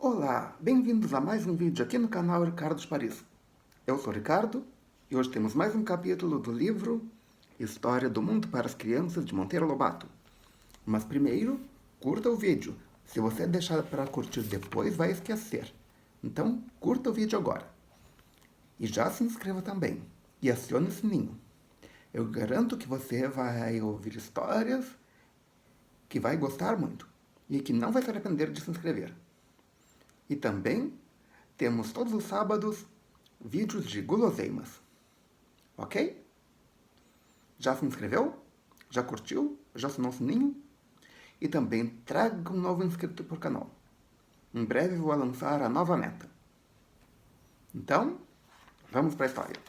Olá, bem-vindos a mais um vídeo aqui no canal Ricardo Paris. Eu sou Ricardo e hoje temos mais um capítulo do livro História do Mundo para as Crianças de Monteiro Lobato. Mas primeiro, curta o vídeo. Se você deixar para curtir depois, vai esquecer. Então, curta o vídeo agora. E já se inscreva também e acione o sininho. Eu garanto que você vai ouvir histórias que vai gostar muito e que não vai se arrepender de se inscrever. E também temos todos os sábados vídeos de guloseimas. Ok? Já se inscreveu? Já curtiu? Já assinou o sininho? E também traga um novo inscrito para o canal. Em breve vou lançar a nova meta. Então, vamos para a história.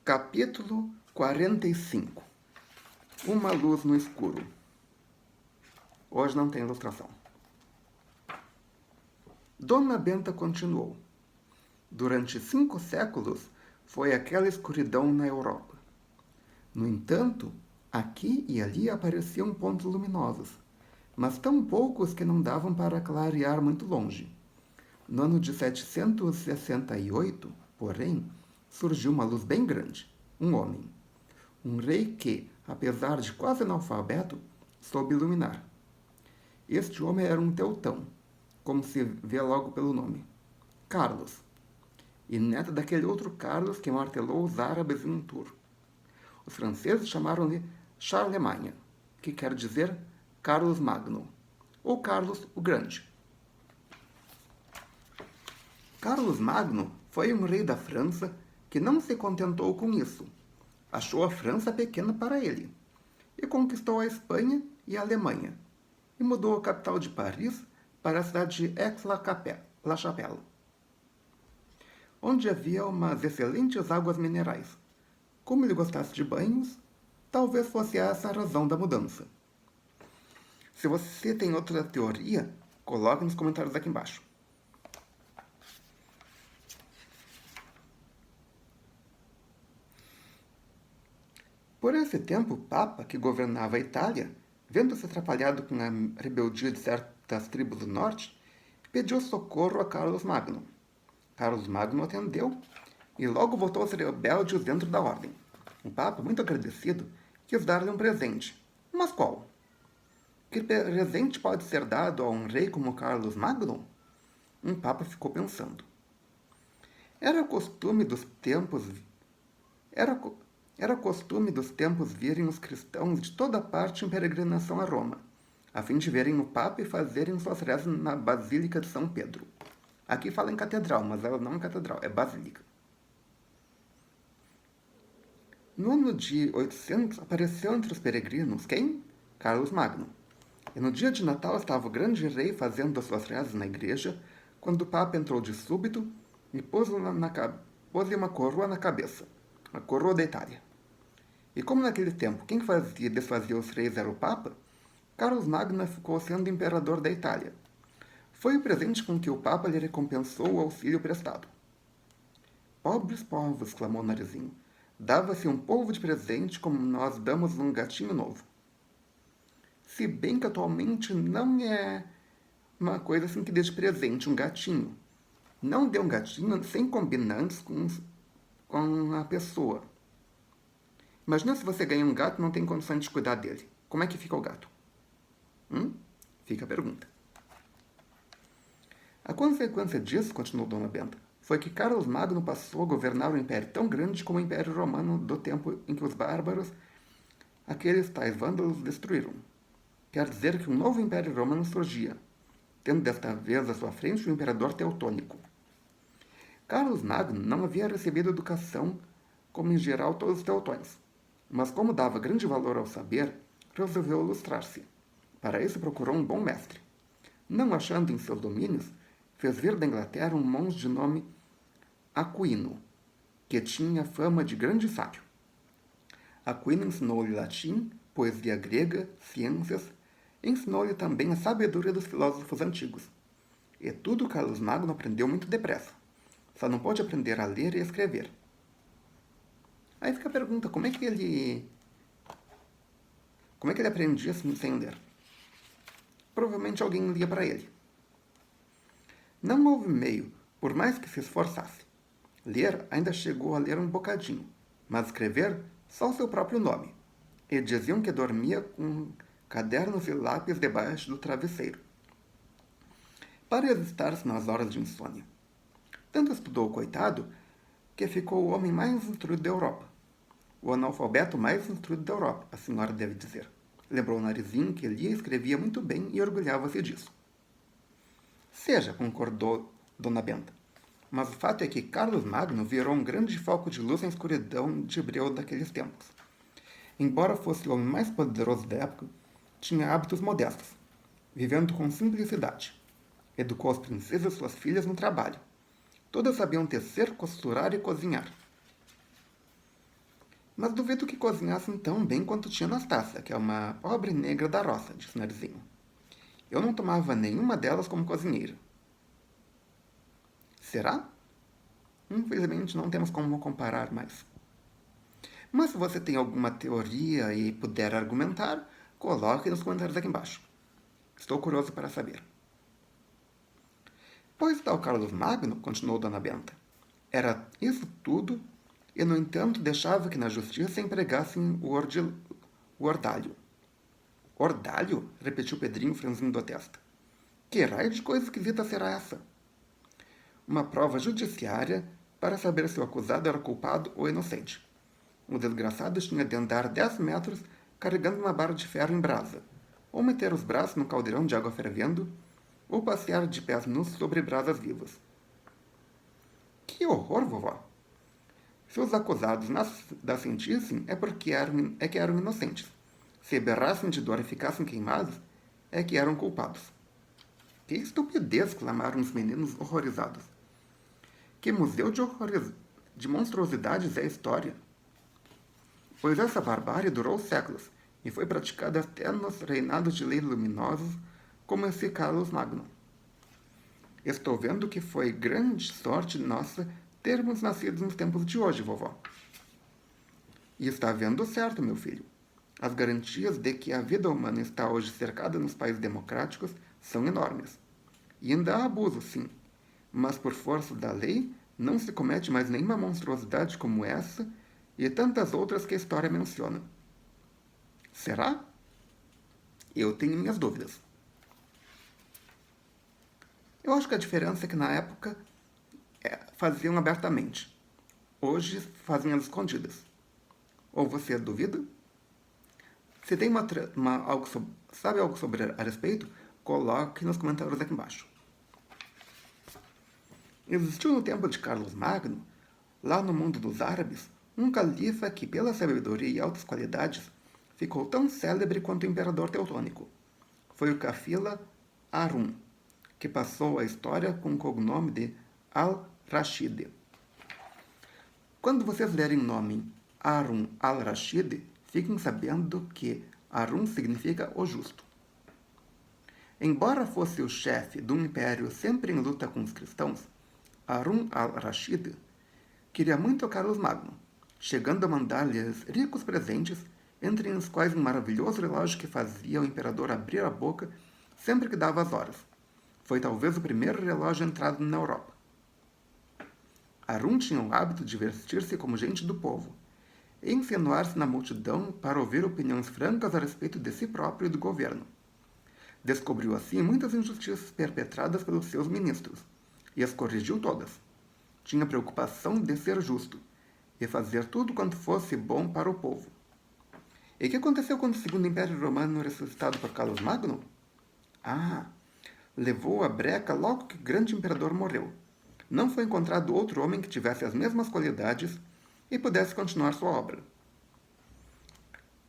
Capítulo 45. Uma luz no escuro. Hoje não tem ilustração. Dona Benta continuou. Durante 5 séculos foi aquela escuridão na Europa. No entanto, aqui e ali apareciam pontos luminosos, mas tão poucos que não davam para clarear muito longe. No ano de 768, porém, surgiu uma luz bem grande, um homem. Um rei que, apesar de quase analfabeto, soube iluminar. Este homem era um teutão, como se vê logo pelo nome, Carlos, e neto daquele outro Carlos que martelou os árabes em um tour. Os franceses chamaram-lhe Charlemagne, que quer dizer Carlos Magno, ou Carlos o Grande. Carlos Magno foi um rei da França que não se contentou com isso. Achou a França pequena para ele, e conquistou a Espanha e a Alemanha, e mudou a capital de Paris para a cidade de Aix-la-Chapelle, onde havia umas excelentes águas minerais. Como ele gostasse de banhos, talvez fosse essa a razão da mudança. Se você tem outra teoria, coloque nos comentários aqui embaixo. Por esse tempo, o Papa, que governava a Itália, vendo-se atrapalhado com a rebeldia de certas tribos do norte, pediu socorro a Carlos Magno. Carlos Magno atendeu e logo botou os rebeldes dentro da ordem. O Papa, muito agradecido, quis dar-lhe um presente. Mas qual? Que presente pode ser dado a um rei como Carlos Magno? O Papa ficou pensando. Era costume dos tempos virem os cristãos de toda parte em peregrinação a Roma, a fim de verem o Papa e fazerem suas rezas na Basílica de São Pedro. Aqui fala em catedral, mas ela não é catedral, é basílica. No ano de 800, apareceu entre os peregrinos quem? Carlos Magno. E no dia de Natal estava o grande rei fazendo as suas rezas na igreja, quando o Papa entrou de súbito e pôs-lhe uma coroa na cabeça, a coroa da Itália. E como naquele tempo quem fazia e desfazia os reis era o Papa, Carlos Magno ficou sendo imperador da Itália. Foi o presente com que o Papa lhe recompensou o auxílio prestado. Pobres povos, clamou Narizinho. Dava-se um polvo de presente como nós damos um gatinho novo. Se bem que atualmente não é uma coisa assim que dê de presente um gatinho. Não dê um gatinho sem combinar antes com a pessoa. Imagina se você ganha um gato e não tem condições de cuidar dele. Como é que fica o gato? Fica a pergunta. A consequência disso, continuou Dona Benta, foi que Carlos Magno passou a governar um império tão grande como o Império Romano do tempo em que os bárbaros, aqueles tais vândalos, destruíram. Quer dizer que um novo Império Romano surgia, tendo desta vez à sua frente o imperador teutônico. Carlos Magno não havia recebido educação como em geral todos os teutões, mas como dava grande valor ao saber, resolveu ilustrar-se. Para isso procurou um bom mestre. Não achando em seus domínios, fez vir da Inglaterra um monge de nome Aquino, que tinha fama de grande sábio. Aquino ensinou-lhe latim, poesia grega, ciências, ensinou-lhe também a sabedoria dos filósofos antigos. E tudo Carlos Magno aprendeu muito depressa. Só não pôde aprender a ler e escrever. Aí fica a pergunta, como é que ele aprendia sem ler? Provavelmente alguém lia para ele. Não houve meio, por mais que se esforçasse. Ler ainda chegou a ler um bocadinho, mas escrever só o seu próprio nome. E diziam que dormia com cadernos e lápis debaixo do travesseiro, para exercitar-se nas horas de insônia. Tanto estudou o coitado que ficou o homem mais instruído da Europa. O analfabeto mais instruído da Europa, a senhora deve dizer. Lembrou o narizinho que lia e escrevia muito bem e orgulhava-se disso. Seja, concordou Dona Benta. Mas o fato é que Carlos Magno virou um grande foco de luz na escuridão de breu daqueles tempos. Embora fosse o homem mais poderoso da época, tinha hábitos modestos, vivendo com simplicidade. Educou as princesas e suas filhas no trabalho. Todas sabiam tecer, costurar e cozinhar. Mas duvido que cozinhassem tão bem quanto tia Anastácia, que é uma pobre negra da roça, disse o narizinho. Eu não tomava nenhuma delas como cozinheira. Será? Infelizmente não temos como comparar mais. Mas se você tem alguma teoria e puder argumentar, coloque nos comentários aqui embaixo. Estou curioso para saber. Pois tal Carlos Magno, continuou Dona Benta, era isso tudo e, no entanto, deixava que na justiça empregassem o ordalho. Ordalho? Repetiu Pedrinho, franzindo a testa. Que raio de coisa esquisita será essa? Uma prova judiciária para saber se o acusado era culpado ou inocente. O desgraçado tinha de andar 10 metros carregando uma barra de ferro em brasa, ou meter os braços no caldeirão de água fervendo, ou passear de pés nus sobre brasas vivas. Que horror, vovó! Se os acusados nada sentissem, é que eram inocentes. Se berrassem de dor e ficassem queimados, é que eram culpados. Que estupidez! Clamaram os meninos horrorizados. Que museu de monstruosidades é a história? Pois essa barbárie durou séculos e foi praticada até nos reinados de leis luminosos, como esse Carlos Magno. Estou vendo que foi grande sorte nossa termos nascido nos tempos de hoje, vovó. E está vendo certo, meu filho. As garantias de que a vida humana está hoje cercada nos países democráticos são enormes. E ainda há abuso, sim. Mas por força da lei, não se comete mais nenhuma monstruosidade como essa e tantas outras que a história menciona. Será? Eu tenho minhas dúvidas. Eu acho que a diferença é que na época faziam abertamente. Hoje fazem às escondidas. Ou você duvida? Se tem sabe algo sobre a respeito, coloque nos comentários aqui embaixo. Existiu no tempo de Carlos Magno, lá no mundo dos árabes, um califa que, pela sabedoria e altas qualidades, ficou tão célebre quanto o imperador teutônico. Foi o Cafila Harun, que passou a história com o cognome de Al-Rashid. Quando vocês lerem o nome Harun al-Rashid, fiquem sabendo que Harun significa o justo. Embora fosse o chefe de um império sempre em luta com os cristãos, Harun al-Rashid queria muito Carlos Magno, chegando a mandar-lhes ricos presentes, entre os quais um maravilhoso relógio que fazia o imperador abrir a boca sempre que dava as horas. Foi talvez o primeiro relógio entrado na Europa. Harun tinha o hábito de vestir-se como gente do povo e insinuar-se na multidão para ouvir opiniões francas a respeito de si próprio e do governo. Descobriu assim muitas injustiças perpetradas pelos seus ministros e as corrigiu todas. Tinha preocupação de ser justo e fazer tudo quanto fosse bom para o povo. E o que aconteceu quando o Segundo Império Romano ressuscitado por Carlos Magno? Levou a breca logo que o grande imperador morreu. Não foi encontrado outro homem que tivesse as mesmas qualidades e pudesse continuar sua obra.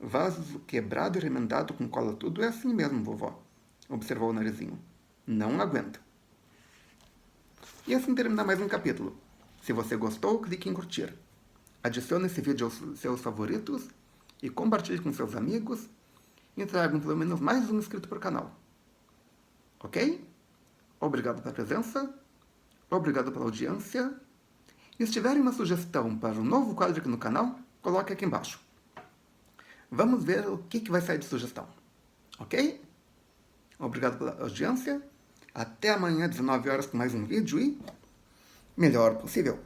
Vaso quebrado e remendado com cola tudo é assim mesmo, vovó, observou o narizinho. Não aguenta. E assim termina mais um capítulo. Se você gostou, clique em curtir. Adicione esse vídeo aos seus favoritos e compartilhe com seus amigos e tragam pelo menos mais um inscrito para o canal. Ok? Obrigado pela presença, obrigado pela audiência. E se tiverem uma sugestão para um novo quadro aqui no canal, coloque aqui embaixo. Vamos ver o que vai sair de sugestão. Ok? Obrigado pela audiência Até amanhã, 19 horas, com mais um vídeo e melhor possível.